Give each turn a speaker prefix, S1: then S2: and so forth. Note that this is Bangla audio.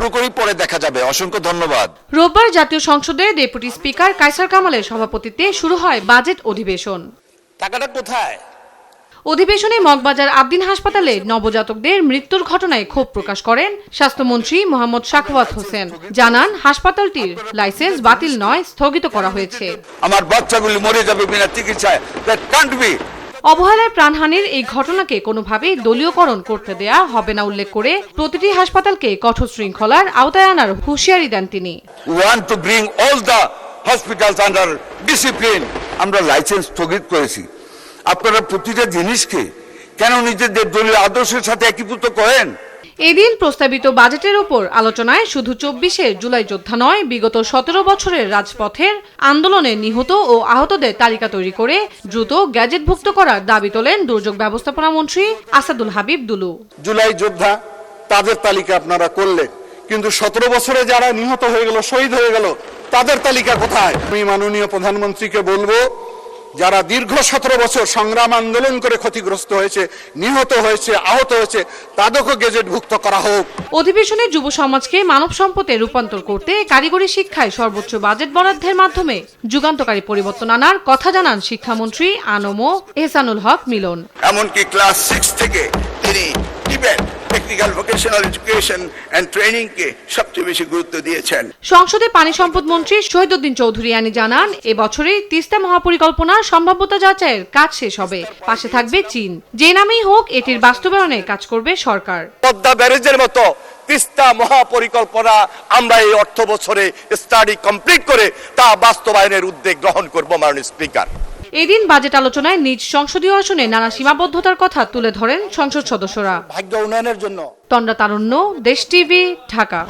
S1: পুরোপুরি পরে দেখা যাবে। অসংখ্য ধন্যবাদ।
S2: রোববার জাতীয় সংসদে ডেপুটি স্পিকার কায়সার কামালের সভাপতিত্বে শুরু হয় বাজেট অধিবেশন।
S1: টাকাটা কোথায়?
S2: অধিবেশনে মগবাজার আবদিন হাসপাতালে নবজাতকদের মৃত্যুর ঘটনায় ক্ষোভ প্রকাশ করেন স্বাস্থ্যমন্ত্রী মোহাম্মদ সাখাওয়াত হোসেন। জানান হাসপাতালটির লাইসেন্স বাতিল নয়, স্থগিত করা হয়েছে।
S1: আমার বাচ্চাগুলি মরে যাবে বিনা চিকিৎসায়। That can't be.
S2: অবহেলায় প্রাণহানির এই ঘটনাকে কোনোভাবেই দলীয়করণ করতে দেয়া হবে না উল্লেখ করে প্রতিটি হাসপাতালকে কঠোর শৃঙ্খলার আওতায় আনার হুঁশিয়ারি দেন তিনি।
S1: We want to bring all the hospitals under discipline. আমরা লাইসেন্স স্থগিত করেছি। আপনারা প্রতিটা জিনিসকে কেন নিজেদের দলীয় আদর্শের সাথে একীভূত করেন?
S2: এদিন প্রস্তাবিত বাজেটের উপর আলোচনায় শুধু ২৪শে জুলাই যোদ্ধা নয়, বিগত ১৭ বছরের রাজপথের আন্দোলনে নিহত ও আহতদের তালিকা তৈরি করে দ্রুত গ্যাজেটভুক্ত করার দাবি তোলেন দুর্যোগ ব্যবস্থাপনা মন্ত্রী আসাদুল হাবিব দুলু।
S3: জুলাই যোদ্ধা তাদের তালিকা আপনারা করলেন, কিন্তু ১৭ বছরে যারা নিহত হয়ে গেল, শহীদ হয়ে গেল, তাদের তালিকা কোথায়? আমি মাননীয় প্রধানমন্ত্রীকে বলবো, যারা দীর্ঘ ১৭ বছর সংগ্রাম আন্দোলন করে ক্ষতিগ্রস্ত হয়েছে, নিহত হয়েছে, আহত হয়েছে, তাদেরকে গেজেটভুক্ত করা হোক।
S2: অধিবেশনে যুব সমাজকে মানব সম্পদে রূপান্তর করতে কারিগরি শিক্ষায় সর্বোচ্চ বাজেট বরাদ্দের মাধ্যমে যুগান্তকারী পরিবর্তন আনার কথা জানান শিক্ষামন্ত্রী আনম এহসানুল হক মিলন।
S1: এমনকি ক্লাস 6 থেকে তিনি technical vocational education and training কে সবচেয়ে বেশি গুরুত্ব দিয়েছেন।
S2: সংসদে পানি সম্পদ মন্ত্রী শহীদউদ্দিন চৌধুরী জানান, এবছরই তিস্তা মহাপরিকল্পনার সম্ভাব্যতা যাচাইয়ের কাজ শেষ হবে। পাশে থাকবে চীন। যে নামেই হোক, এটির বাস্তবায়নে কাজ করবে সরকার।
S4: পদ্মা ব্যারেজের মতো তিস্তা মহাপরিকল্পনা আমরা এই অর্থ বছরে স্টাডি কমপ্লিট করে তা বাস্তবায়নের উদ্যোগ গ্রহণ করব মাননীয় স্পিকার।
S2: এদিন বাজেট আলোচনায় নিজ সংসদীয় আসনে নানা সীমাবদ্ধতার কথা তুলে ধরেন সংসদ সদস্যরা।
S4: ভাগ্য উন্নয়নের জন্য
S2: তন্দ্রা তারুণ্য, দেশ টিভি, ঢাকা।